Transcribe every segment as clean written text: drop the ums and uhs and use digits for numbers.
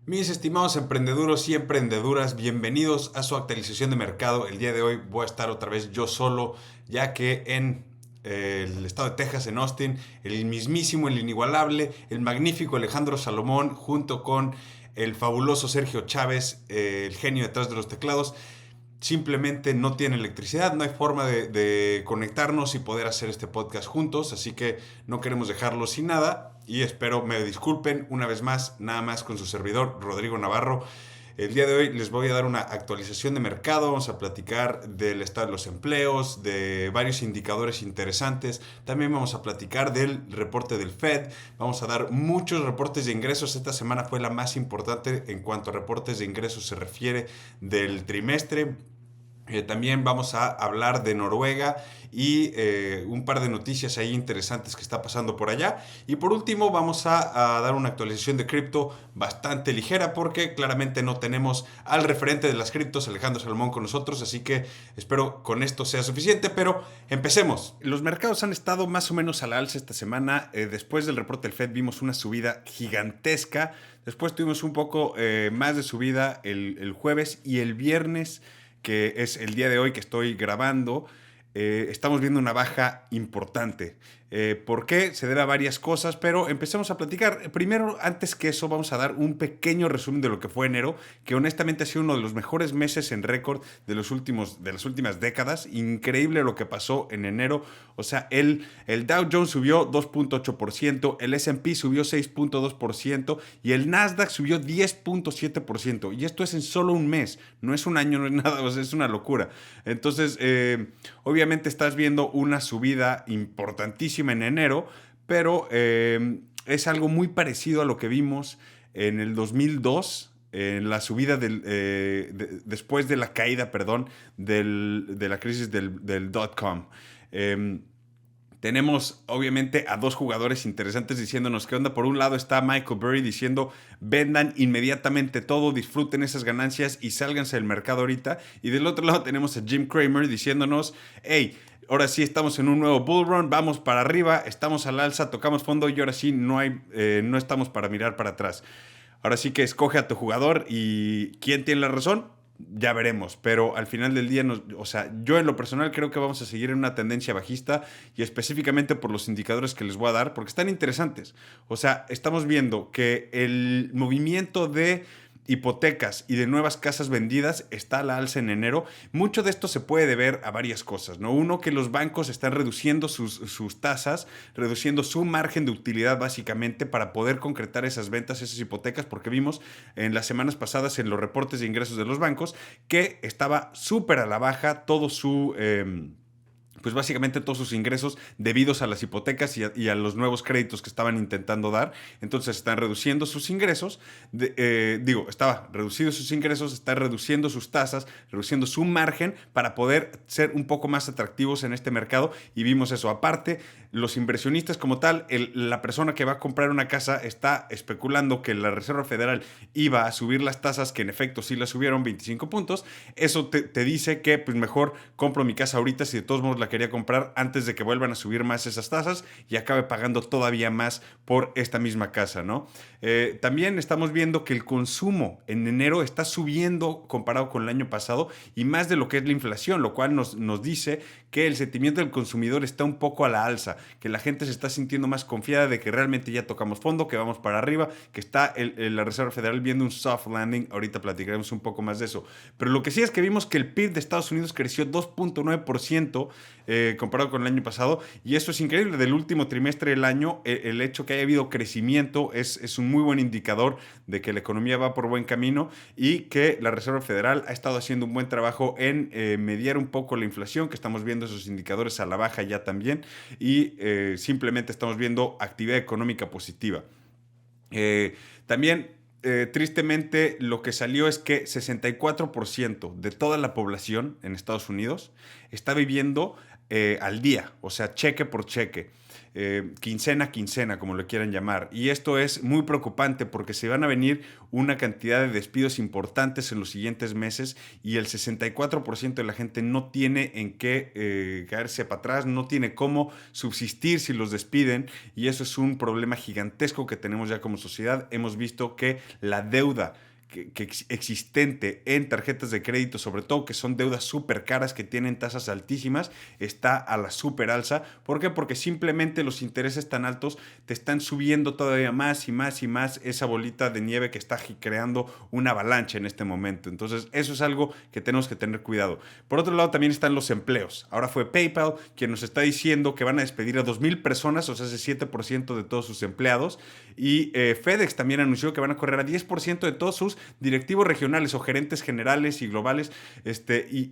Mis estimados emprendeduros y emprendeduras, bienvenidos a su actualización de mercado. El día de hoy voy a estar otra vez yo solo, ya que en el estado de Texas, en Austin, el mismísimo, el inigualable, el magnífico Alejandro Salomón, junto con el fabuloso Sergio Chávez, el genio detrás de los teclados, simplemente no tiene electricidad, no hay forma de conectarnos y poder hacer este podcast juntos, así que no queremos dejarlo sin nada y espero me disculpen una vez más, nada más con su servidor Rodrigo Navarro. El día de hoy les voy a dar una actualización de mercado, vamos a platicar del estado de los empleos, de varios indicadores interesantes, también vamos a platicar del reporte del Fed, vamos a dar muchos reportes de ingresos, esta semana fue la más importante en cuanto a reportes de ingresos se refiere del trimestre. También vamos a hablar de Noruega y un par de noticias ahí interesantes que está pasando por allá. Y por último vamos a dar una actualización de cripto bastante ligera porque claramente no tenemos al referente de las criptos, Alejandro Salomón, con nosotros. Así que espero con esto sea suficiente, pero empecemos. Los mercados han estado más o menos a la alza esta semana. Después del reporte del Fed vimos una subida gigantesca. Después tuvimos un poco más de subida el jueves y el viernes, que es el día de hoy que estoy grabando, estamos viendo una baja importante. ¿Por qué? Se debe a varias cosas, pero empecemos a platicar. Primero, antes que eso, vamos a dar un pequeño resumen de lo que fue enero, que honestamente ha sido uno de los mejores meses en récord de las últimas décadas. Increíble lo que pasó en enero. O sea, el Dow Jones subió 2.8%, el S&P subió 6.2% y el Nasdaq subió 10.7%. Y esto es en solo un mes, no es un año, no es nada, o sea, es una locura. Entonces, obviamente estás viendo una subida importantísima en enero, pero es algo muy parecido a lo que vimos en el 2002, en la subida después de la caída, perdón, de la crisis del dot-com. Tenemos obviamente a dos jugadores interesantes diciéndonos qué onda. Por un lado está Michael Burry diciendo vendan inmediatamente todo, disfruten esas ganancias y sálganse del mercado ahorita. Y del otro lado tenemos a Jim Cramer diciéndonos, hey, ahora sí estamos en un nuevo bull run, vamos para arriba, estamos al alza, tocamos fondo y ahora sí no estamos para mirar para atrás. Ahora sí que escoge a tu jugador y ¿quién tiene la razón? Ya veremos, pero al final del día, o sea, yo en lo personal creo que vamos a seguir en una tendencia bajista y específicamente por los indicadores que les voy a dar, porque están interesantes. O sea, estamos viendo que el movimiento de hipotecas y de nuevas casas vendidas está a la alza en enero. Mucho de esto se puede deber a varias cosas, ¿no? Uno, que los bancos están reduciendo sus tasas, reduciendo su margen de utilidad básicamente para poder concretar esas ventas, esas hipotecas, porque vimos en las semanas pasadas en los reportes de ingresos de los bancos que estaba súper a la baja todo su... pues básicamente todos sus ingresos debidos a las hipotecas y a los nuevos créditos que estaban intentando dar. Entonces están reduciendo sus ingresos, estaba reduciendo sus ingresos, está reduciendo sus tasas, reduciendo su margen para poder ser un poco más atractivos en este mercado y vimos eso. Aparte, los inversionistas como tal, la persona que va a comprar una casa está especulando que la Reserva Federal iba a subir las tasas, que en efecto sí las subieron 25 puntos. Eso te dice que pues mejor compro mi casa ahorita si de todos modos la quería comprar antes de que vuelvan a subir más esas tasas y acabe pagando todavía más por esta misma casa, ¿no? También estamos viendo que el consumo en enero está subiendo comparado con el año pasado y más de lo que es la inflación, lo cual nos dice que el sentimiento del consumidor está un poco a la alza, que la gente se está sintiendo más confiada de que realmente ya tocamos fondo, que vamos para arriba, que está la Reserva Federal viendo un soft landing. Ahorita platicaremos un poco más de eso. Pero lo que sí es que vimos que el PIB de Estados Unidos creció 2.9% comparado con el año pasado, y eso es increíble. Del último trimestre del año, el hecho que haya habido crecimiento es un muy buen indicador de que la economía va por buen camino y que la Reserva Federal ha estado haciendo un buen trabajo en mediar un poco la inflación, que estamos viendo esos indicadores a la baja ya también, y simplemente estamos viendo actividad económica positiva. También tristemente lo que salió es que 64% de toda la población en Estados Unidos está viviendo al día, o sea, cheque por cheque. quincena a quincena, como lo quieran llamar. Y esto es muy preocupante porque se van a venir una cantidad de despidos importantes en los siguientes meses y el 64% de la gente no tiene en qué caerse para atrás, no tiene cómo subsistir si los despiden, y eso es un problema gigantesco que tenemos ya como sociedad. Hemos visto que la deuda existente en tarjetas de crédito, sobre todo que son deudas súper caras que tienen tasas altísimas, está a la súper alza. ¿Por qué? Porque simplemente los intereses tan altos te están subiendo todavía más y más y más esa bolita de nieve que está creando una avalancha en este momento. Entonces eso es algo que tenemos que tener cuidado. Por otro lado también están los empleos. Ahora fue PayPal quien nos está diciendo que van a despedir a 2,000 personas, o sea, ese 7% de todos sus empleados, y FedEx también anunció que van a correr a 10% de todos sus directivos regionales o gerentes generales y globales,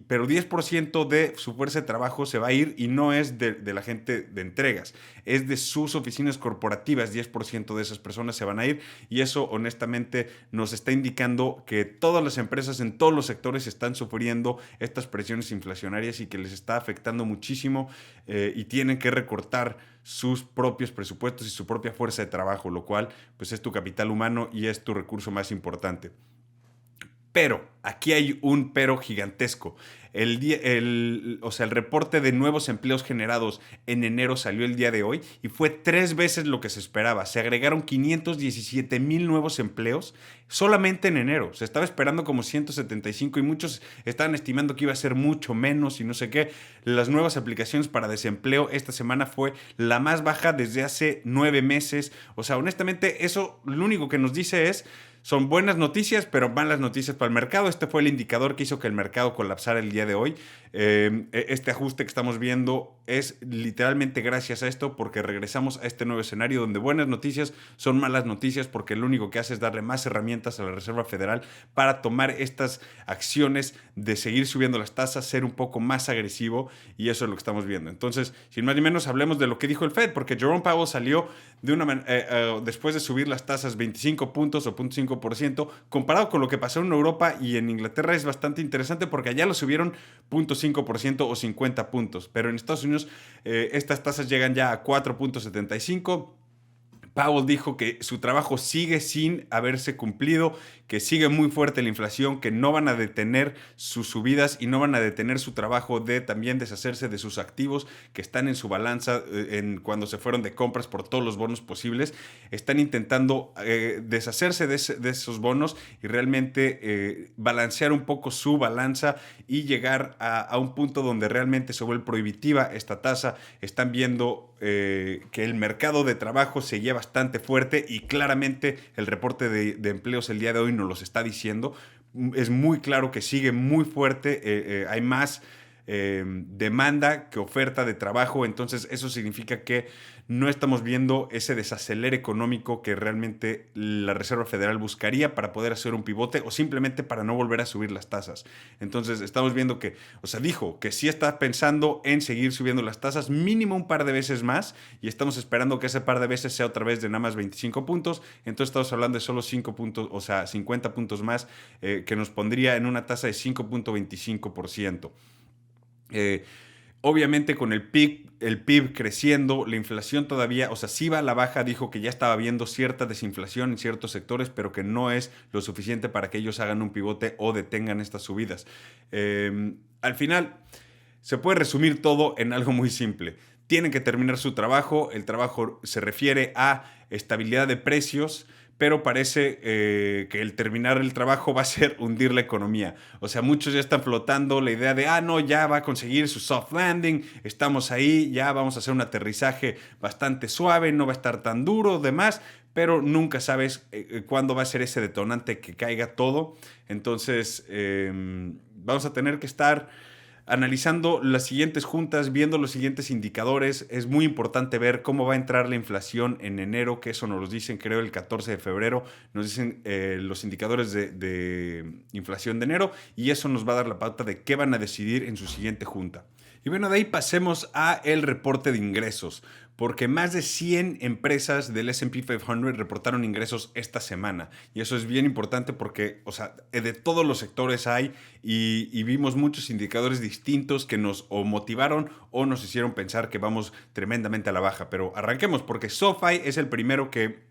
pero 10% de su fuerza de trabajo se va a ir, y no es de la gente de entregas, es de sus oficinas corporativas. 10% de esas personas se van a ir, y eso honestamente nos está indicando que todas las empresas en todos los sectores están sufriendo estas presiones inflacionarias y que les está afectando muchísimo, y tienen que recortar sus propios presupuestos y su propia fuerza de trabajo, lo cual pues es tu capital humano y es tu recurso más importante. Pero, aquí hay un pero gigantesco. El reporte de nuevos empleos generados en enero salió el día de hoy y fue 3 veces lo que se esperaba. Se agregaron 517,000 nuevos empleos solamente en enero. Se estaba esperando como 175 y muchos estaban estimando que iba a ser mucho menos y no sé qué. Las nuevas aplicaciones para desempleo esta semana fue la más baja desde hace 9 meses. O sea, honestamente, eso lo único que nos dice es: son buenas noticias, pero malas noticias para el mercado. Este fue el indicador que hizo que el mercado colapsara el día de hoy. Este ajuste que estamos viendo es literalmente gracias a esto, porque regresamos a este nuevo escenario donde buenas noticias son malas noticias, porque lo único que hace es darle más herramientas a la Reserva Federal para tomar estas acciones de seguir subiendo las tasas, ser un poco más agresivo, y eso es lo que estamos viendo. Entonces, sin más ni menos, hablemos de lo que dijo el Fed, porque Jerome Powell salió después de subir las tasas 25 puntos o 0.5%, comparado con lo que pasó en Europa y en Inglaterra. Es bastante interesante porque allá lo subieron 0.5% o 50 puntos, pero en Estados Unidos estas tasas llegan ya a 4.75%. Powell dijo que su trabajo sigue sin haberse cumplido, que sigue muy fuerte la inflación, que no van a detener sus subidas y no van a detener su trabajo de también deshacerse de sus activos que están en su balanza cuando se fueron de compras por todos los bonos posibles. Están intentando deshacerse de esos bonos y realmente balancear un poco su balanza y llegar a un punto donde realmente se vuelve prohibitiva esta tasa. Están viendo que el mercado de trabajo seguía bastante fuerte, y claramente el reporte de empleos el día de hoy nos los está diciendo. Es muy claro que sigue muy fuerte, hay más demanda que oferta de trabajo. Entonces eso significa que no estamos viendo ese desacelere económico que realmente la Reserva Federal buscaría para poder hacer un pivote o simplemente para no volver a subir las tasas. Entonces estamos viendo que, dijo que sí está pensando en seguir subiendo las tasas mínimo un par de veces más, y estamos esperando que ese par de veces sea otra vez de nada más 25 puntos. Entonces estamos hablando de solo 5 puntos, 50 puntos más, que nos pondría en una tasa de 5.25%. Obviamente con el PIB creciendo, la inflación todavía, sí va a la baja. Dijo que ya estaba viendo cierta desinflación en ciertos sectores, pero que no es lo suficiente para que ellos hagan un pivote o detengan estas subidas. Al final, se puede resumir todo en algo muy simple. Tienen que terminar su trabajo. El trabajo se refiere a estabilidad de precios, pero parece que el terminar el trabajo va a ser hundir la economía. Muchos ya están flotando la idea de, no, ya va a conseguir su soft landing, estamos ahí, ya vamos a hacer un aterrizaje bastante suave, no va a estar tan duro, demás, pero nunca sabes cuándo va a ser ese detonante que caiga todo. Entonces, vamos a tener que estar analizando las siguientes juntas, viendo los siguientes indicadores. Es muy importante ver cómo va a entrar la inflación en enero, que eso nos lo dicen, creo, el 14 de febrero. Nos dicen los indicadores de inflación de enero, y eso nos va a dar la pauta de qué van a decidir en su siguiente junta. Y bueno, de ahí pasemos a el reporte de ingresos, porque más de 100 empresas del S&P 500 reportaron ingresos esta semana. Y eso es bien importante porque, o sea, de todos los sectores hay y vimos muchos indicadores distintos que nos o motivaron o nos hicieron pensar que vamos tremendamente a la baja. Pero arranquemos porque SoFi es el primero que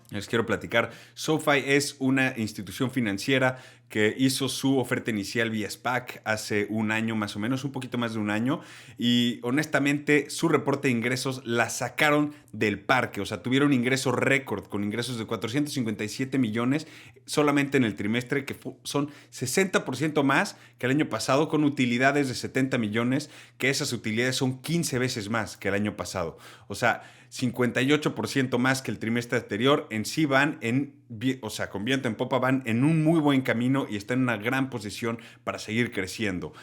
les quiero platicar. SoFi es una institución financiera que hizo su oferta inicial vía SPAC hace un año más o menos, un poquito más de un año, y honestamente su reporte de ingresos la sacaron del parque, o sea, tuvieron ingresos récord con ingresos de 457 millones solamente en el trimestre, que son 60% más que el año pasado, con utilidades de 70 millones, que esas utilidades son 15 veces más que el año pasado. O sea, 58% más que el trimestre anterior. En sí van o sea, con viento en popa, van en un muy buen camino y están en una gran posición para seguir creciendo.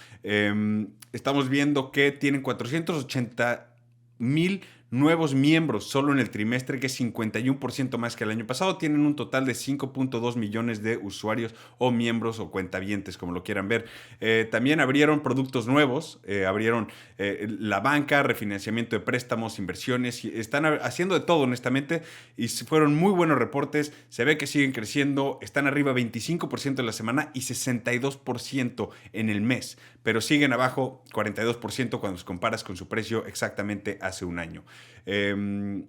Estamos viendo que tienen 480,000 nuevos miembros solo en el trimestre, que es 51% más que el año pasado. Tienen un total de 5.2 millones de usuarios o miembros o cuentavientes, como lo quieran ver. También abrieron productos nuevos, abrieron la banca, refinanciamiento de préstamos, inversiones, y están haciendo de todo, honestamente, y fueron muy buenos reportes. Se ve que siguen creciendo, están arriba 25% en la semana y 62% en el mes, pero siguen abajo 42% cuando los comparas con su precio exactamente hace un año.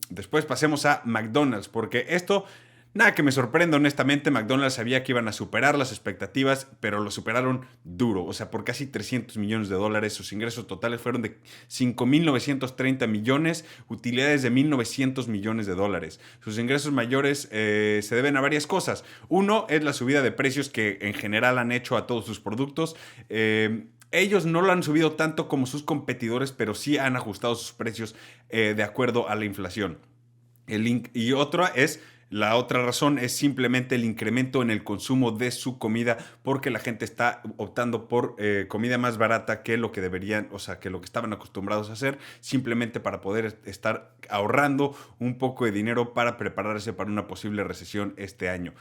Después pasemos a McDonald's, porque esto, nada que me sorprenda, honestamente. McDonald's sabía que iban a superar las expectativas, pero lo superaron duro, o sea, por casi 300 millones de dólares. Sus ingresos totales fueron de 5.930 millones, utilidades de 1.900 millones de dólares. Sus ingresos mayores se deben a varias cosas. Uno es la subida de precios que en general han hecho a todos sus productos. Ellos no lo han subido tanto como sus competidores, pero sí han ajustado sus precios de acuerdo a la inflación. La otra razón es simplemente el incremento en el consumo de su comida, porque la gente está optando por comida más barata que lo que deberían, o sea, que lo que estaban acostumbrados a hacer, simplemente para poder estar ahorrando un poco de dinero para prepararse para una posible recesión este año.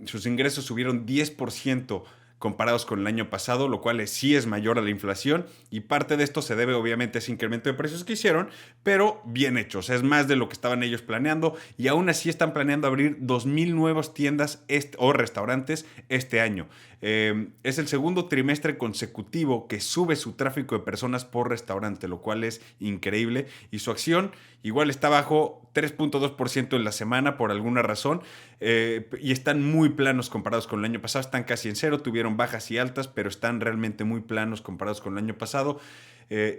Sus ingresos subieron 10% comparados con el año pasado, lo cual sí es mayor a la inflación, y parte de esto se debe obviamente a ese incremento de precios que hicieron, pero bien hecho. O sea, es más de lo que estaban ellos planeando, y aún así están planeando abrir 2,000 nuevas tiendas o restaurantes este año. Es el segundo trimestre consecutivo que sube su tráfico de personas por restaurante, lo cual es increíble, y su acción igual está bajo 3.2% en la semana por alguna razón, y están muy planos comparados con el año pasado. Están casi en cero, tuvieron bajas y altas, pero están realmente muy planos comparados con el año pasado.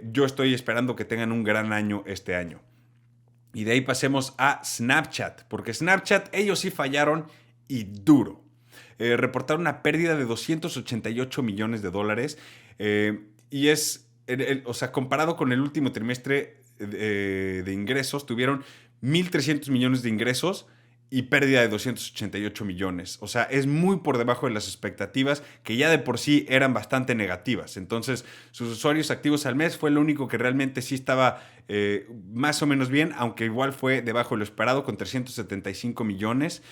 Yo estoy esperando que tengan un gran año este año. Y de ahí pasemos a Snapchat, porque Snapchat, ellos sí fallaron y duro. Reportaron una pérdida de 288 millones de dólares, y o sea, comparado con el último trimestre de ingresos, tuvieron 1.300 millones de ingresos y pérdida de 288 millones. O sea, es muy por debajo de las expectativas, que ya de por sí eran bastante negativas. Entonces, sus usuarios activos al mes fue lo único que realmente sí estaba más o menos bien, aunque igual fue debajo de lo esperado, con 375 millones.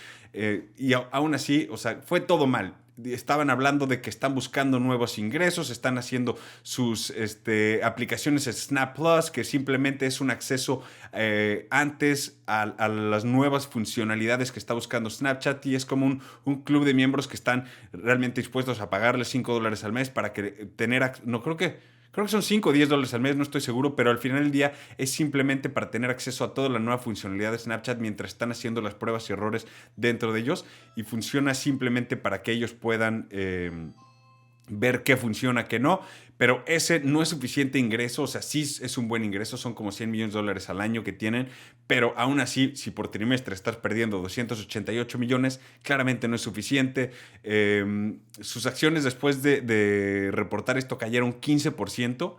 Y aún así, o sea, fue todo mal. Estaban hablando de que están buscando nuevos ingresos, están haciendo sus aplicaciones Snap Plus, que simplemente es un acceso antes a las nuevas funcionalidades que está buscando Snapchat, y es como un club de miembros que están realmente dispuestos a pagarle $5 al mes para no creo que son 5 o 10 dólares al mes, no estoy seguro, pero al final del día es simplemente para tener acceso a toda la nueva funcionalidad de Snapchat mientras están haciendo las pruebas y errores dentro de ellos, y funciona simplemente para que ellos puedan ver qué funciona, qué no, pero ese no es suficiente ingreso. O sea, sí es un buen ingreso, son como 100 millones de dólares al año que tienen, pero aún así, si por trimestre estás perdiendo 288 millones, claramente no es suficiente. Sus acciones después de reportar esto cayeron 15%.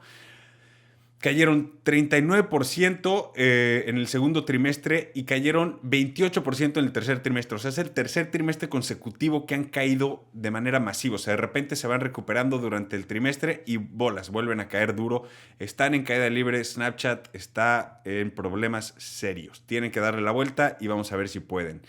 Cayeron 39% en el segundo trimestre y cayeron 28% en el tercer trimestre. O sea, es el tercer trimestre consecutivo que han caído de manera masiva. O sea, de repente se van recuperando durante el trimestre y vuelven a caer duro. Están en caída libre. Snapchat está en problemas serios. Tienen que darle la vuelta y vamos a ver si pueden.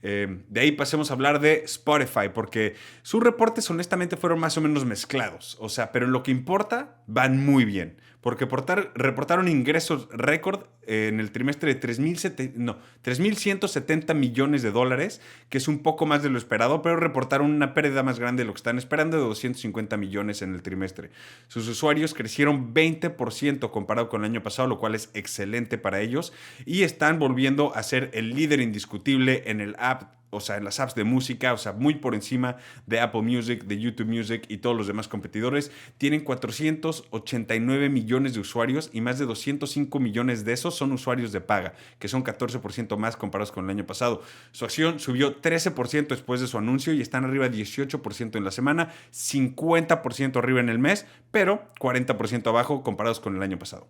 De ahí pasemos a hablar de Spotify, porque sus reportes honestamente fueron más o menos mezclados. O sea, pero en lo que importa van muy bien. porque reportaron ingresos récord en el trimestre de 3.170 millones de dólares, que es un poco más de lo esperado, pero reportaron una pérdida más grande de lo que están esperando, de 250 millones en el trimestre. Sus usuarios crecieron 20% comparado con el año pasado, lo cual es excelente para ellos, y están volviendo a ser el líder indiscutible en el app, o sea, en las apps de música, o sea, muy por encima de Apple Music, de YouTube Music y todos los demás competidores. Tienen 489 millones de usuarios y más de 205 millones de esos son usuarios de paga, que son 14% más comparados con el año pasado. Su acción subió 13% después de su anuncio y están arriba 18% en la semana, 50% arriba en el mes, pero 40% abajo comparados con el año pasado.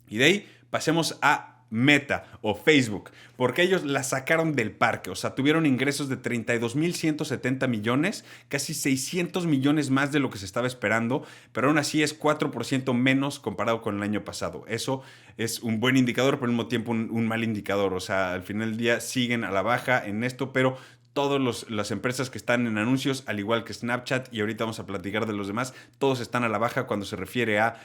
Y de ahí pasemos a Meta o Facebook, porque ellos la sacaron del parque, o sea, tuvieron ingresos de 32.170 millones, casi 600 millones más de lo que se estaba esperando, pero aún así es 4% menos comparado con el año pasado. Eso es un buen indicador, pero al mismo tiempo un mal indicador, o sea, al final del día siguen a la baja en esto, pero todas las empresas que están en anuncios, al igual que Snapchat, y ahorita vamos a platicar de los demás, todos están a la baja cuando se refiere a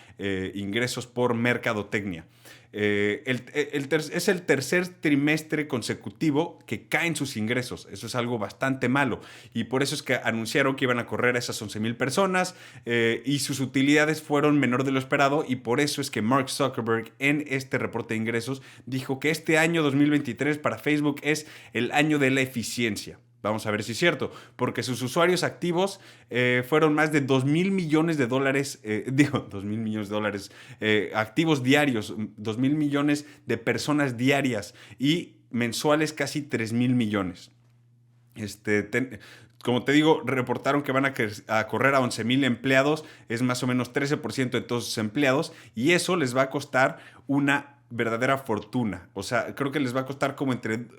ingresos por mercadotecnia. Es el tercer trimestre consecutivo que caen sus ingresos. Eso es algo bastante malo. Y por eso es que anunciaron que iban a correr a esas 11,000 personas y sus utilidades fueron menor de lo esperado. Y por eso es que Mark Zuckerberg en este reporte de ingresos dijo que este año 2023 para Facebook es el año de la eficiencia. Vamos a ver si es cierto, porque sus usuarios activos fueron más de 2,000 millones de dólares, 2,000 millones de dólares activos diarios, 2,000 millones de personas diarias y mensuales casi 3,000 millones. Como te digo, reportaron que van a correr a 11,000 empleados, es más o menos 13% de todos sus empleados, y eso les va a costar una verdadera fortuna. O sea, creo que les va a costar como entre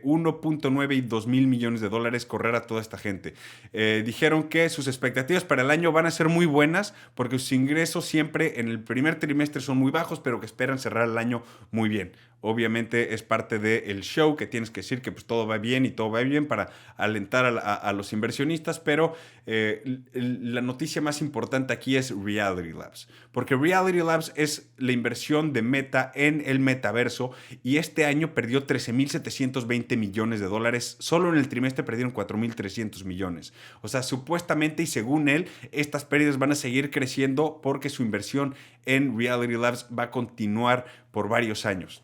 1.9 y 2,000 millones de dólares correr a toda esta gente. Dijeron que sus expectativas para el año van a ser muy buenas porque sus ingresos siempre en el primer trimestre son muy bajos, pero que esperan cerrar el año muy bien. Obviamente es parte del show que tienes que decir que pues, todo va bien y todo va bien para alentar a los inversionistas, pero la noticia más importante aquí es Reality Labs, porque Reality Labs es la inversión de Meta en el metaverso y este año perdió 13.720 millones de dólares. Solo en el trimestre perdieron 4.300 millones. O sea, supuestamente y según él, estas pérdidas van a seguir creciendo porque su inversión en Reality Labs va a continuar por varios años.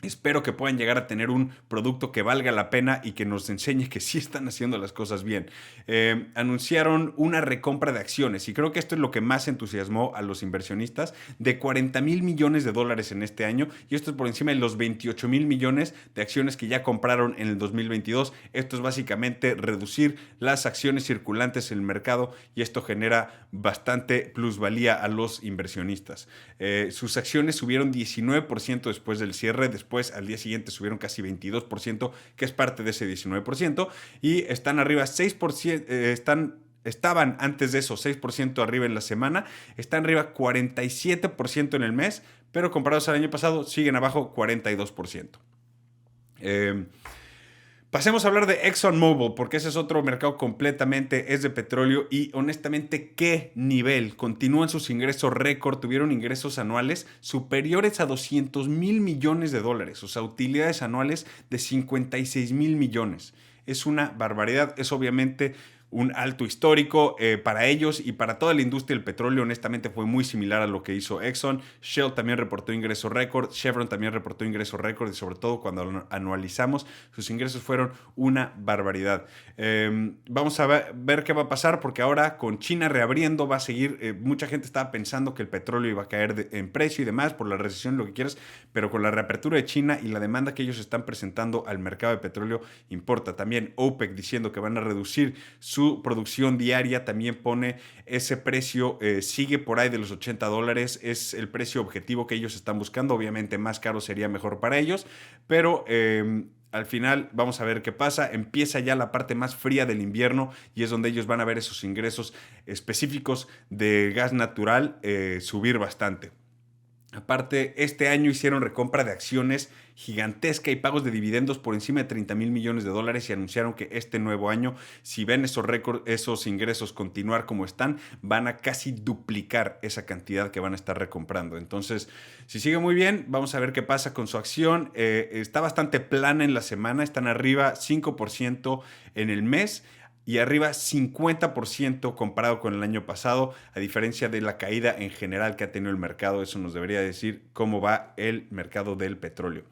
Espero que puedan llegar a tener un producto que valga la pena y que nos enseñe que sí están haciendo las cosas bien. Anunciaron una recompra de acciones y creo que esto es lo que más entusiasmó a los inversionistas, de 40,000 millones de dólares en este año, y esto es por encima de los 28,000 millones de acciones que ya compraron en el 2022. Esto es básicamente reducir las acciones circulantes en el mercado y esto genera bastante plusvalía a los inversionistas. Sus acciones subieron 19% después del cierre, después al día siguiente subieron casi 22%, que es parte de ese 19%, y están arriba 6%, estaban antes de eso 6% arriba en la semana, están arriba 47% en el mes, pero comparados al año pasado siguen abajo 42%. Pasemos a hablar de ExxonMobil, porque ese es otro mercado completamente, es de petróleo y honestamente, ¿qué nivel? Continúan sus ingresos récord, tuvieron ingresos anuales superiores a 200,000 millones de dólares, o sea, utilidades anuales de 56,000 millones. Es una barbaridad, es obviamente un alto histórico para ellos y para toda la industria del petróleo. Honestamente fue muy similar a lo que hizo Exxon. Shell también reportó ingresos récord, Chevron también reportó ingresos récord y sobre todo cuando anualizamos sus ingresos fueron una barbaridad. Vamos a ver qué va a pasar porque ahora con China reabriendo va a seguir, mucha gente estaba pensando que el petróleo iba a caer en precio y demás por la recesión, lo que quieras, pero con la reapertura de China y la demanda que ellos están presentando al mercado de petróleo importa. También OPEC diciendo que van a reducir su producción diaria, también pone ese precio, sigue por ahí de los $80, es el precio objetivo que ellos están buscando. Obviamente más caro sería mejor para ellos, pero al final vamos a ver qué pasa. Empieza ya la parte más fría del invierno y es donde ellos van a ver esos ingresos específicos de gas natural subir bastante. Aparte, este año hicieron recompra de acciones gigantesca y pagos de dividendos por encima de 30 mil millones de dólares y anunciaron que este nuevo año, si ven esos récords, esos ingresos continuar como están, van a casi duplicar esa cantidad que van a estar recomprando. Entonces, si sigue muy bien, vamos a ver qué pasa con su acción. Está bastante plana en la semana, están arriba 5% en el mes y arriba 50% comparado con el año pasado, a diferencia de la caída en general que ha tenido el mercado. Eso nos debería decir cómo va el mercado del petróleo.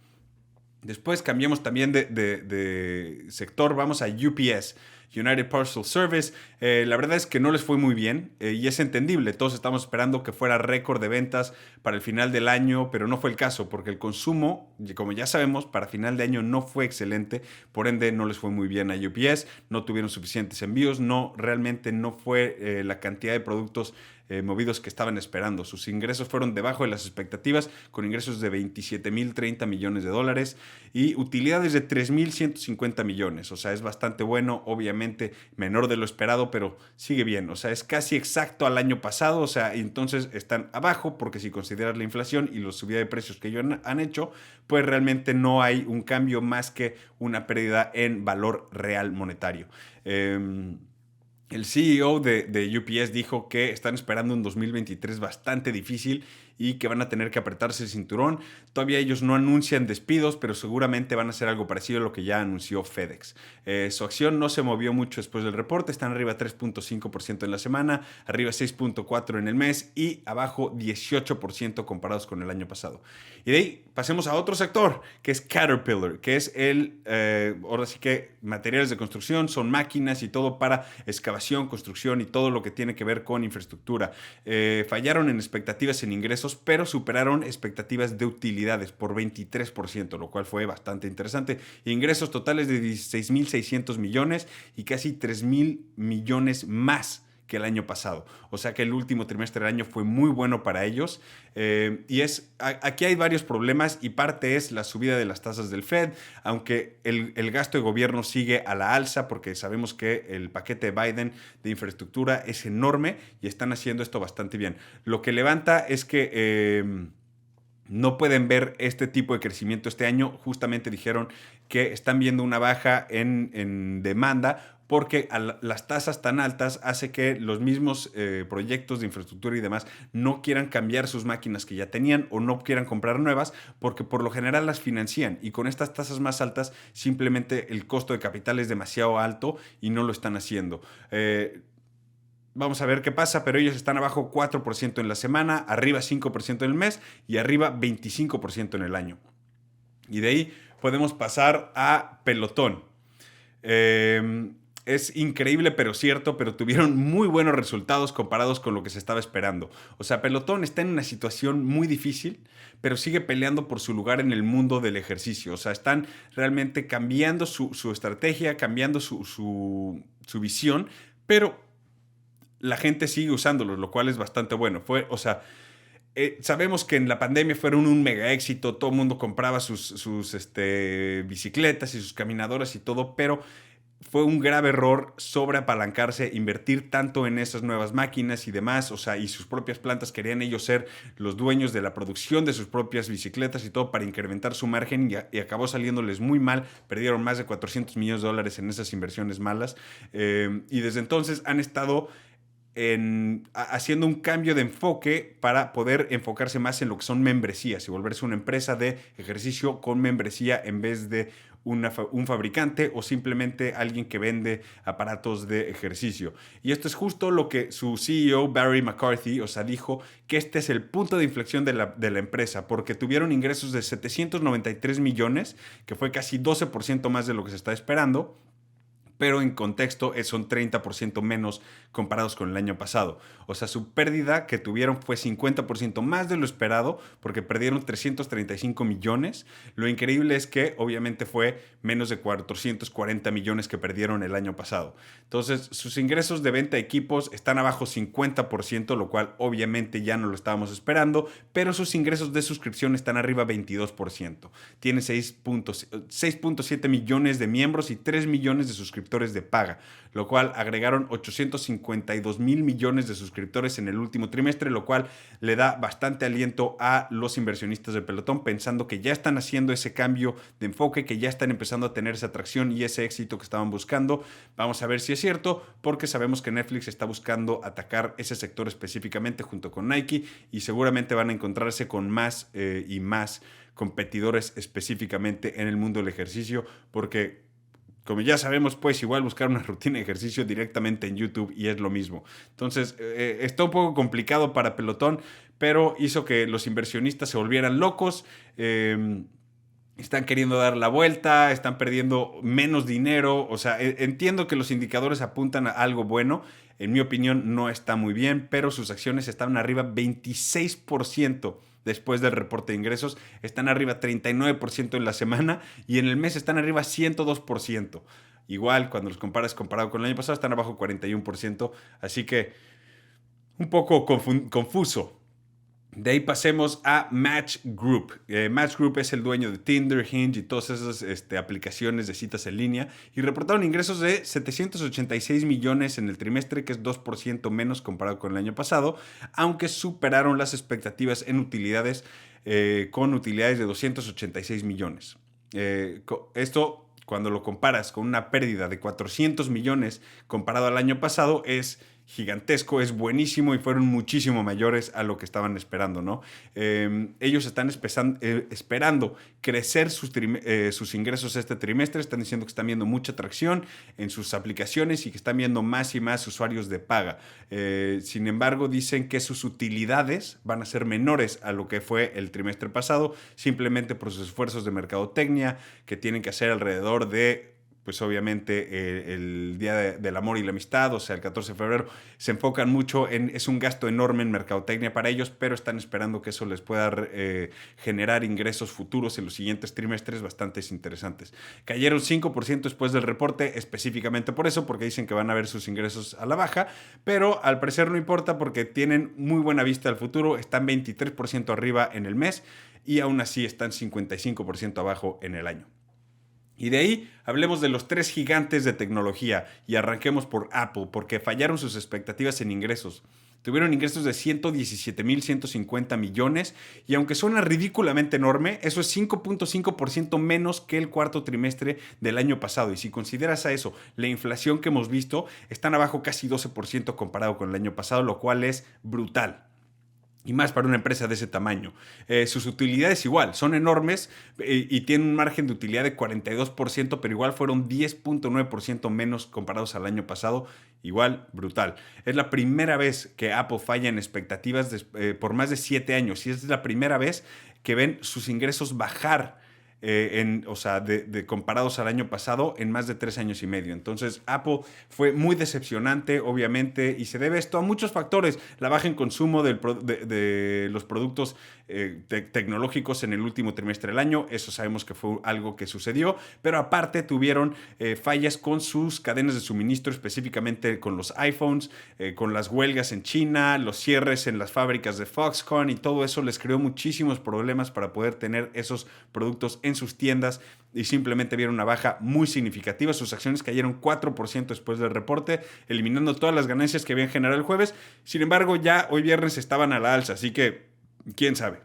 Después cambiamos también de sector, vamos a UPS, United Parcel Service. La verdad es que no les fue muy bien y es entendible. Todos estamos esperando que fuera récord de ventas para el final del año, pero no fue el caso porque el consumo, como ya sabemos, para final de año no fue excelente. Por ende, no les fue muy bien a UPS, no tuvieron suficientes envíos, realmente no fue la cantidad de productos movidos que estaban esperando. Sus ingresos fueron debajo de las expectativas, con ingresos de 27.030 millones de dólares y utilidades de 3.150 millones. O sea, es bastante bueno, obviamente menor de lo esperado, pero sigue bien. O sea, es casi exacto al año pasado. O sea, entonces están abajo porque si consideras la inflación y la subida de precios que ellos han hecho, pues realmente no hay un cambio más que una pérdida en valor real monetario. El CEO de UPS dijo que están esperando un 2023 bastante difícil y que van a tener que apretarse el cinturón. Todavía ellos no anuncian despidos, pero seguramente van a hacer algo parecido a lo que ya anunció FedEx. Su acción no se movió mucho después del reporte, están arriba 3.5% en la semana, arriba 6.4% en el mes y abajo 18% comparados con el año pasado. Y de ahí pasemos a otro sector, que es Caterpillar, que es ahora sí que materiales de construcción, son máquinas y todo para excavación, construcción y todo lo que tiene que ver con infraestructura. Fallaron en expectativas en ingresos, pero superaron expectativas de utilidades por 23%, lo cual fue bastante interesante. Ingresos totales de 16.600 millones y casi 3.000 millones más que el año pasado. O sea que el último trimestre del año fue muy bueno para ellos. Aquí hay varios problemas y parte es la subida de las tasas del Fed, aunque el gasto de gobierno sigue a la alza porque sabemos que el paquete de Biden de infraestructura es enorme y están haciendo esto bastante bien. Lo que levanta es que no pueden ver este tipo de crecimiento este año. Justamente dijeron que están viendo una baja en demanda porque las tasas tan altas hace que los mismos proyectos de infraestructura y demás no quieran cambiar sus máquinas que ya tenían o no quieran comprar nuevas porque por lo general las financian y con estas tasas más altas simplemente el costo de capital es demasiado alto y no lo están haciendo. Vamos a ver qué pasa, pero ellos están abajo 4% en la semana, arriba 5% en el mes y arriba 25% en el año. Y de ahí podemos pasar a Pelotón. Es increíble, pero cierto, pero tuvieron muy buenos resultados comparados con lo que se estaba esperando. O sea, Pelotón está en una situación muy difícil, pero sigue peleando por su lugar en el mundo del ejercicio. O sea, están realmente cambiando su estrategia, cambiando su visión, pero la gente sigue usándolos, lo cual es bastante bueno. Sabemos que en la pandemia fueron un mega éxito, todo el mundo compraba sus bicicletas y sus caminadoras y todo, pero fue un grave error sobreapalancarse, invertir tanto en esas nuevas máquinas y demás, o sea, y sus propias plantas. Querían ellos ser los dueños de la producción de sus propias bicicletas y todo para incrementar su margen y acabó saliéndoles muy mal. Perdieron más de 400 millones de dólares en esas inversiones malas y desde entonces han estado haciendo un cambio de enfoque para poder enfocarse más en lo que son membresías y volverse una empresa de ejercicio con membresía en vez de un fabricante o simplemente alguien que vende aparatos de ejercicio. Y esto es justo lo que su CEO Barry McCarthy, dijo que este es el punto de inflexión de la empresa, porque tuvieron ingresos de 793 millones, que fue casi 12% más de lo que se está esperando, pero en contexto son 30% menos comparados con el año pasado. O sea, su pérdida que tuvieron fue 50% más de lo esperado porque perdieron 335 millones. Lo increíble es que obviamente fue menos de 440 millones que perdieron el año pasado. Entonces, sus ingresos de venta de equipos están abajo 50%, lo cual obviamente ya no lo estábamos esperando, pero sus ingresos de suscripción están arriba 22%. Tiene 6.7 millones de miembros y 3 millones de suscriptores suscriptores de paga, lo cual agregaron 852 mil millones de suscriptores en el último trimestre, lo cual le da bastante aliento a los inversionistas del pelotón, pensando que ya están haciendo ese cambio de enfoque, que ya están empezando a tener esa atracción y ese éxito que estaban buscando. Vamos a ver si es cierto, porque sabemos que Netflix está buscando atacar ese sector específicamente junto con Nike y seguramente van a encontrarse con más y más competidores específicamente en el mundo del ejercicio, porque como ya sabemos, puedes igual buscar una rutina de ejercicio directamente en YouTube y es lo mismo. Entonces, está un poco complicado para Pelotón, pero hizo que los inversionistas se volvieran locos. Están queriendo dar la vuelta, están perdiendo menos dinero. O sea, entiendo que los indicadores apuntan a algo bueno. En mi opinión, no está muy bien, pero sus acciones estaban arriba 26% después del reporte de ingresos. Están arriba 39% en la semana y en el mes están arriba 102%. Igual, cuando los comparas comparado con el año pasado, están abajo 41%. Así que un poco confuso. De ahí pasemos a Match Group. Match Group es el dueño de Tinder, Hinge y todas esas aplicaciones de citas en línea y reportaron ingresos de 786 millones en el trimestre, que es 2% menos comparado con el año pasado, aunque superaron las expectativas en utilidades con utilidades de 286 millones. Esto, cuando lo comparas con una pérdida de 400 millones comparado al año pasado, es gigantesco, es buenísimo y fueron muchísimo mayores a lo que estaban esperando, ¿no? Ellos están esperando crecer sus ingresos este trimestre, están diciendo que están viendo mucha atracción en sus aplicaciones y que están viendo más y más usuarios de paga. Sin embargo, dicen que sus utilidades van a ser menores a lo que fue el trimestre pasado, simplemente por sus esfuerzos de mercadotecnia que tienen que hacer alrededor de, pues obviamente el Día del Amor y la Amistad, o sea, el 14 de febrero, se enfocan mucho es un gasto enorme en mercadotecnia para ellos, pero están esperando que eso les pueda generar ingresos futuros en los siguientes trimestres bastante interesantes. Cayeron 5% después del reporte, específicamente por eso, porque dicen que van a ver sus ingresos a la baja, pero al parecer no importa porque tienen muy buena vista al futuro, están 23% arriba en el mes y aún así están 55% abajo en el año. Y de ahí hablemos de los tres gigantes de tecnología y arranquemos por Apple, porque fallaron sus expectativas en ingresos. Tuvieron ingresos de 117.150 millones y aunque suena ridículamente enorme, eso es 5.5% menos que el cuarto trimestre del año pasado. Y si consideras a eso la inflación que hemos visto, están abajo casi 12% comparado con el año pasado, lo cual es brutal. Y más para una empresa de ese tamaño. Sus utilidades igual, son enormes y tienen un margen de utilidad de 42%, pero igual fueron 10.9% menos comparados al año pasado. Igual, brutal. Es la primera vez que Apple falla en expectativas por más de 7 años. Y es la primera vez que ven sus ingresos bajar. Comparados al año pasado en más de 3 años y medio. Entonces, Apple fue muy decepcionante, obviamente, y se debe esto a muchos factores. La baja en consumo de los productos tecnológicos en el último trimestre del año, eso sabemos que fue algo que sucedió, pero aparte tuvieron fallas con sus cadenas de suministro, específicamente con los iPhones, con las huelgas en China, los cierres en las fábricas de Foxconn y todo eso les creó muchísimos problemas para poder tener esos productos en sus tiendas y simplemente vieron una baja muy significativa. Sus acciones cayeron 4% después del reporte, eliminando todas las ganancias que habían generado el jueves. Sin embargo, ya hoy viernes estaban a la alza, así que quién sabe.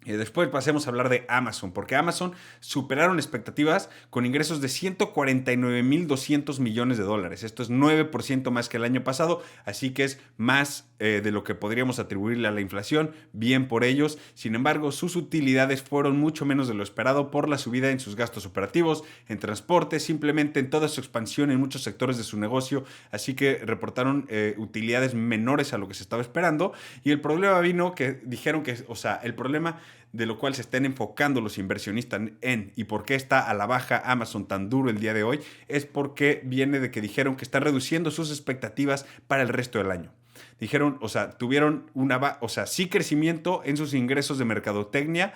Después pasemos a hablar de Amazon, porque Amazon superaron expectativas con ingresos de 149.200 millones de dólares. Esto es 9% más que el año pasado, así que es más de lo que podríamos atribuirle a la inflación. Bien por ellos. Sin embargo, sus utilidades fueron mucho menos de lo esperado por la subida en sus gastos operativos, en transporte, simplemente en toda su expansión en muchos sectores de su negocio. Así que reportaron utilidades menores a lo que se estaba esperando. Y el problema vino que dijeron que, el problema de lo cual se están enfocando los inversionistas y por qué está a la baja Amazon tan duro el día de hoy, es porque viene de que dijeron que están reduciendo sus expectativas para el resto del año. Dijeron, tuvieron sí crecimiento en sus ingresos de mercadotecnia.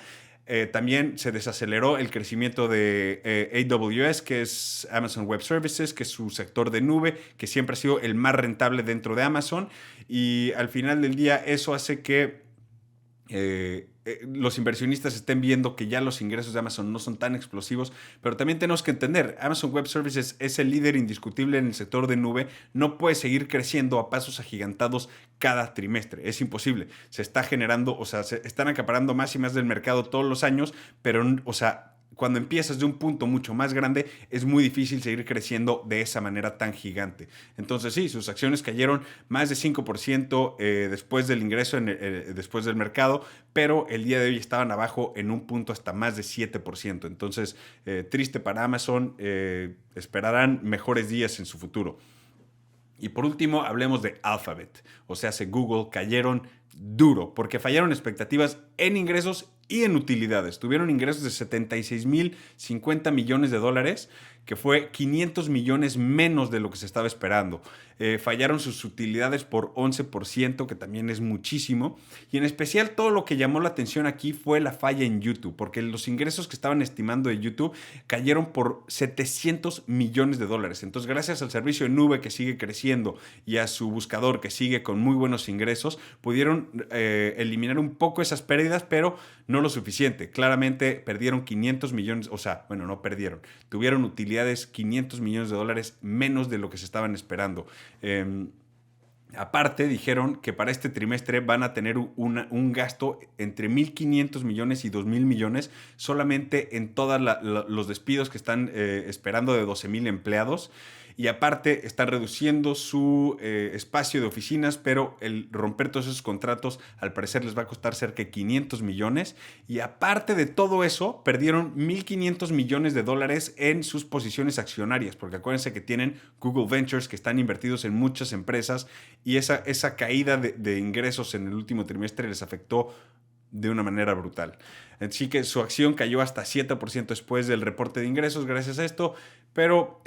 También se desaceleró el crecimiento de AWS, que es Amazon Web Services, que es su sector de nube, que siempre ha sido el más rentable dentro de Amazon. Y al final del día eso hace que los inversionistas estén viendo que ya los ingresos de Amazon no son tan explosivos, pero también tenemos que entender, Amazon Web Services es el líder indiscutible en el sector de nube, no puede seguir creciendo a pasos agigantados cada trimestre, es imposible, se está generando, o sea, se están acaparando más y más del mercado todos los años, pero, o sea, cuando empiezas de un punto mucho más grande, es muy difícil seguir creciendo de esa manera tan gigante. Entonces, sí, sus acciones cayeron más de 5% después del ingreso, después del mercado, pero el día de hoy estaban abajo en un punto hasta más de 7%. Entonces, triste para Amazon, esperarán mejores días en su futuro. Y por último, hablemos de Alphabet, o sea, Google, cayeron duro porque fallaron expectativas en ingresos y en utilidades. Tuvieron ingresos de 76.050 millones de dólares, que fue 500 millones menos de lo que se estaba esperando. Fallaron sus utilidades por 11%, que también es muchísimo. Y en especial todo lo que llamó la atención aquí fue la falla en YouTube, porque los ingresos que estaban estimando de YouTube cayeron por 700 millones de dólares. Entonces, gracias al servicio de nube que sigue creciendo y a su buscador que sigue con muy buenos ingresos, pudieron eliminar un poco esas pérdidas, pero no lo suficiente. Claramente perdieron 500 millones, o sea, bueno, no perdieron, tuvieron utilidades 500 millones de dólares menos de lo que se estaban esperando. Aparte, dijeron que para este trimestre van a tener un gasto entre 1.500 millones y 2.000 millones solamente en todos los despidos que están esperando de 12.000 empleados. Y aparte, están reduciendo su espacio de oficinas, pero el romper todos esos contratos al parecer les va a costar cerca de 500 millones. Y aparte de todo eso, perdieron 1.500 millones de dólares en sus posiciones accionarias, porque acuérdense que tienen Google Ventures, que están invertidos en muchas empresas, y esa caída de ingresos en el último trimestre les afectó de una manera brutal. Así que su acción cayó hasta 7% después del reporte de ingresos gracias a esto, pero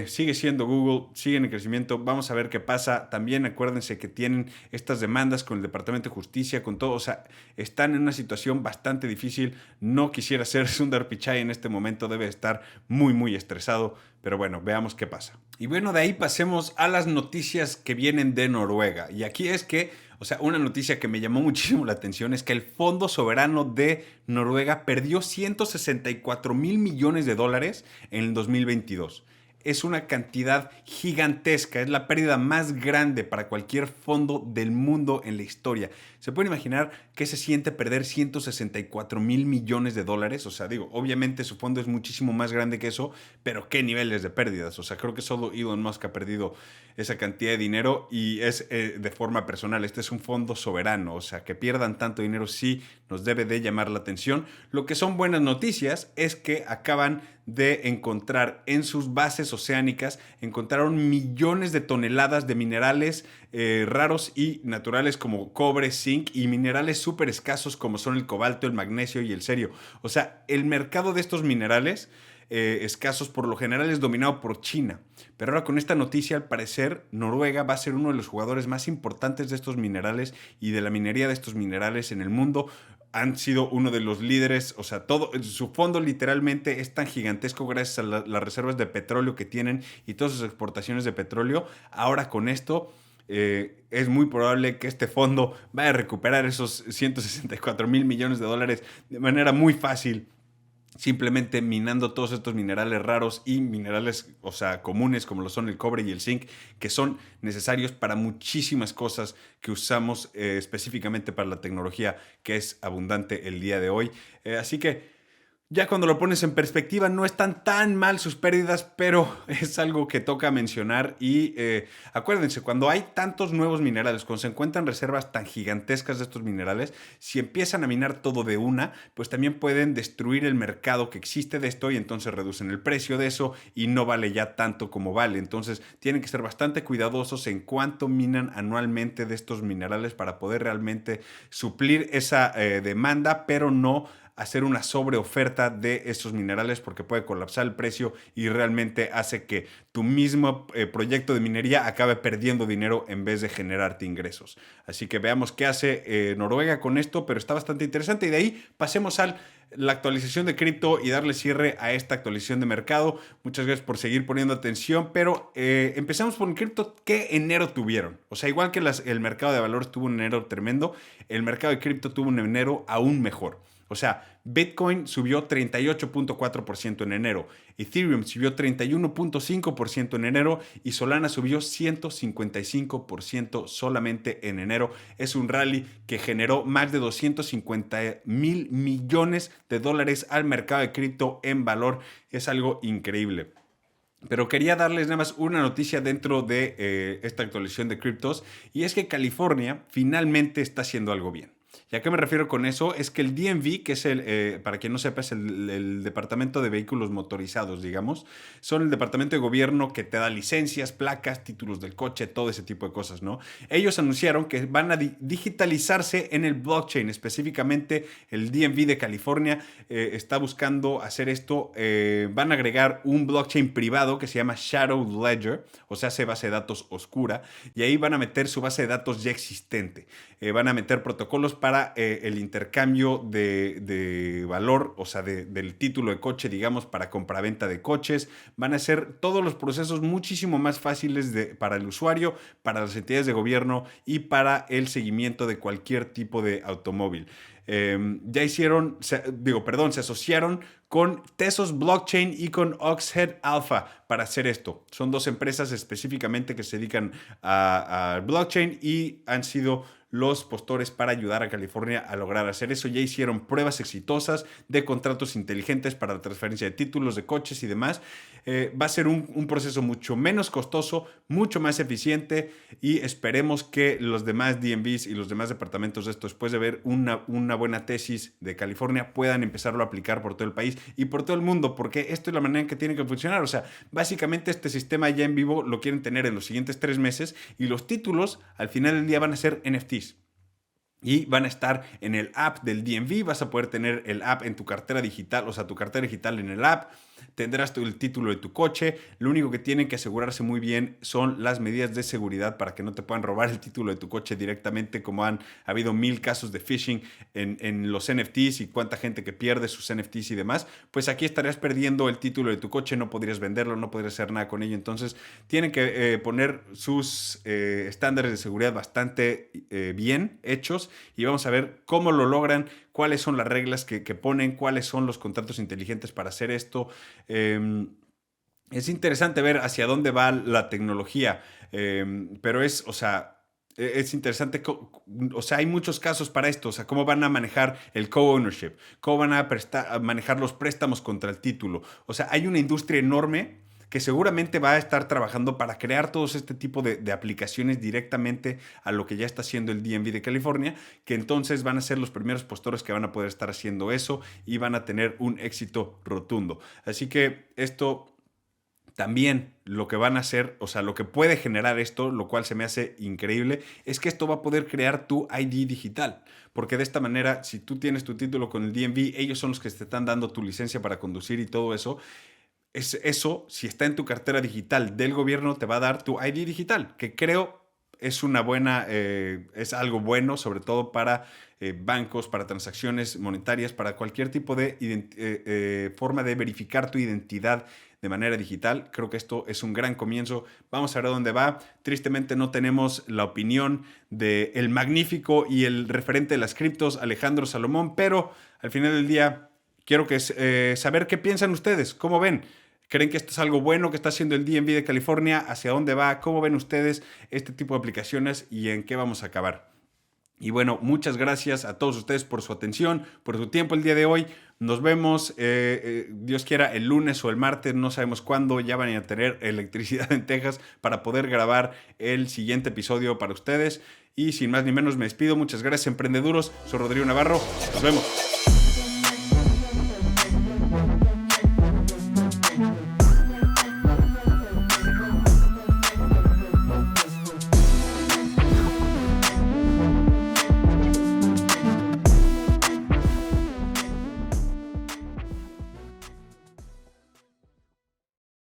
sigue siendo Google, sigue en crecimiento. Vamos a ver qué pasa. También acuérdense que tienen estas demandas con el Departamento de Justicia, con todo. O sea, están en una situación bastante difícil. No quisiera ser Sundar Pichai en este momento, debe estar muy, muy estresado. Pero bueno, veamos qué pasa. Y bueno, de ahí pasemos a las noticias que vienen de Noruega. Y aquí es que, o sea, una noticia que me llamó muchísimo la atención es que el Fondo Soberano de Noruega perdió 164.000 millones de dólares en el 2022. Es una cantidad gigantesca, es la pérdida más grande para cualquier fondo del mundo en la historia. ¿Se pueden imaginar qué se siente perder 164.000 millones de dólares? O sea, digo, obviamente su fondo es muchísimo más grande que eso, pero ¿qué niveles de pérdidas? O sea, creo que solo Elon Musk ha perdido esa cantidad de dinero y es de forma personal. Este es un fondo soberano, o sea, que pierdan tanto dinero sí nos debe de llamar la atención. Lo que son buenas noticias es que acaban de encontrar en sus bases oceánicas, encontraron millones de toneladas de minerales raros y naturales como cobre, zinc y minerales súper escasos como son el cobalto, el magnesio y el cerio. O sea, el mercado de estos minerales escasos por lo general es dominado por China. Pero ahora con esta noticia, al parecer, Noruega va a ser uno de los jugadores más importantes de estos minerales y de la minería de estos minerales en el mundo. Han sido uno de los líderes, o sea, todo su fondo literalmente es tan gigantesco gracias a las reservas de petróleo que tienen y todas sus exportaciones de petróleo. Ahora con esto es muy probable que este fondo vaya a recuperar esos 164.000 millones de dólares de manera muy fácil, simplemente minando todos estos minerales raros y minerales, o sea, comunes como lo son el cobre y el zinc, que son necesarios para muchísimas cosas que usamos específicamente para la tecnología que es abundante el día de hoy. Así que ya cuando lo pones en perspectiva, no están tan mal sus pérdidas, pero es algo que toca mencionar. Y acuérdense, cuando hay tantos nuevos minerales, cuando se encuentran reservas tan gigantescas de estos minerales, si empiezan a minar todo de una, pues también pueden destruir el mercado que existe de esto y entonces reducen el precio de eso y no vale ya tanto como vale. Entonces tienen que ser bastante cuidadosos en cuánto minan anualmente de estos minerales para poder realmente suplir esa demanda, pero no hacer una sobreoferta de estos minerales porque puede colapsar el precio y realmente hace que tu mismo proyecto de minería acabe perdiendo dinero en vez de generarte ingresos. Así que veamos qué hace Noruega con esto, pero está bastante interesante. Y de ahí pasemos al la actualización de cripto y darle cierre a esta actualización de mercado. Muchas gracias por seguir poniendo atención, pero empezamos por cripto. ¿Qué enero tuvieron? O sea, igual que el mercado de valores tuvo un enero tremendo, el mercado de cripto tuvo un enero aún mejor. O sea, Bitcoin subió 38.4% en enero, Ethereum subió 31.5% en enero y Solana subió 155% solamente en enero. Es un rally que generó más de 250,000 millones de dólares al mercado de cripto en valor. Es algo increíble. Pero quería darles nada más una noticia dentro de esta actualización de criptos, y es que California finalmente está haciendo algo bien. ¿Y a qué me refiero con eso? Es que el DMV, que es para quien no sepa, es el Departamento de Vehículos Motorizados, digamos, son el departamento de gobierno que te da licencias, placas, títulos del coche, todo ese tipo de cosas, ¿no? Ellos anunciaron que van a digitalizarse en el blockchain, específicamente el DMV de California está buscando hacer esto. Van a agregar un blockchain privado que se llama Shadow Ledger, o sea, hace base de datos oscura, y ahí van a meter su base de datos ya existente. Van a meter protocolos para el intercambio de valor, o sea, del título de coche, digamos, para compraventa de coches. Van a hacer todos los procesos muchísimo más fáciles para el usuario, para las entidades de gobierno y para el seguimiento de cualquier tipo de automóvil. Se asociaron con Tesos Blockchain y con Oxhead Alpha para hacer esto. Son dos empresas específicamente que se dedican a blockchain y han sido los postores para ayudar a California a lograr hacer eso. Ya hicieron pruebas exitosas de contratos inteligentes para la transferencia de títulos de coches y demás. Va a ser un proceso mucho menos costoso, mucho más eficiente, y esperemos que los demás DMVs y los demás departamentos de esto, después de ver una buena tesis de California, puedan empezarlo a aplicar por todo el país y por todo el mundo, porque esto es la manera en que tiene que funcionar. O sea, básicamente este sistema ya en vivo lo quieren tener en los siguientes 3 meses, y los títulos al final del día van a ser NFTs. Y van a estar en el app del DMV. Vas a poder tener el app en tu cartera digital, o sea, tu cartera digital en el app. Tendrás el título de tu coche. Lo único que tienen que asegurarse muy bien son las medidas de seguridad para que no te puedan robar el título de tu coche directamente, como han habido 1000 casos de phishing en los NFTs y cuánta gente que pierde sus NFTs y demás. Pues aquí estarías perdiendo el título de tu coche, no podrías venderlo, no podrías hacer nada con ello. Entonces tienen que poner sus estándares de seguridad bastante bien hechos, y vamos a ver cómo lo logran, cuáles son las reglas que ponen, cuáles son los contratos inteligentes para hacer esto. Es interesante ver hacia dónde va la tecnología, pero es interesante, o sea, hay muchos casos para esto. O sea, cómo van a manejar el co-ownership, cómo van a manejar los préstamos contra el título. O sea, hay una industria enorme que seguramente va a estar trabajando para crear todos este tipo de aplicaciones directamente a lo que ya está haciendo el DMV de California, que entonces van a ser los primeros postores que van a poder estar haciendo eso y van a tener un éxito rotundo. Así que esto también lo que van a hacer, o sea, lo que puede generar esto, lo cual se me hace increíble, es que esto va a poder crear tu ID digital. Porque de esta manera, si tú tienes tu título con el DMV, ellos son los que te están dando tu licencia para conducir y todo eso. Eso, si está en tu cartera digital del gobierno, te va a dar tu ID digital, que creo es es algo bueno, sobre todo para bancos, para transacciones monetarias, para cualquier tipo de forma de verificar tu identidad de manera digital. Creo que esto es un gran comienzo. Vamos a ver dónde va. Tristemente no tenemos la opinión del magnífico y el referente de las criptos, Alejandro Salomón, pero al final del día quiero saber qué piensan ustedes, cómo ven. ¿Creen que esto es algo bueno que está haciendo el DMV de California? ¿Hacia dónde va? ¿Cómo ven ustedes este tipo de aplicaciones y en qué vamos a acabar? Y bueno, muchas gracias a todos ustedes por su atención, por su tiempo el día de hoy. Nos vemos, Dios quiera, el lunes o el martes, no sabemos cuándo. Ya van a tener electricidad en Texas para poder grabar el siguiente episodio para ustedes. Y sin más ni menos me despido. Muchas gracias, emprendeduros. Soy Rodrigo Navarro. Nos vemos.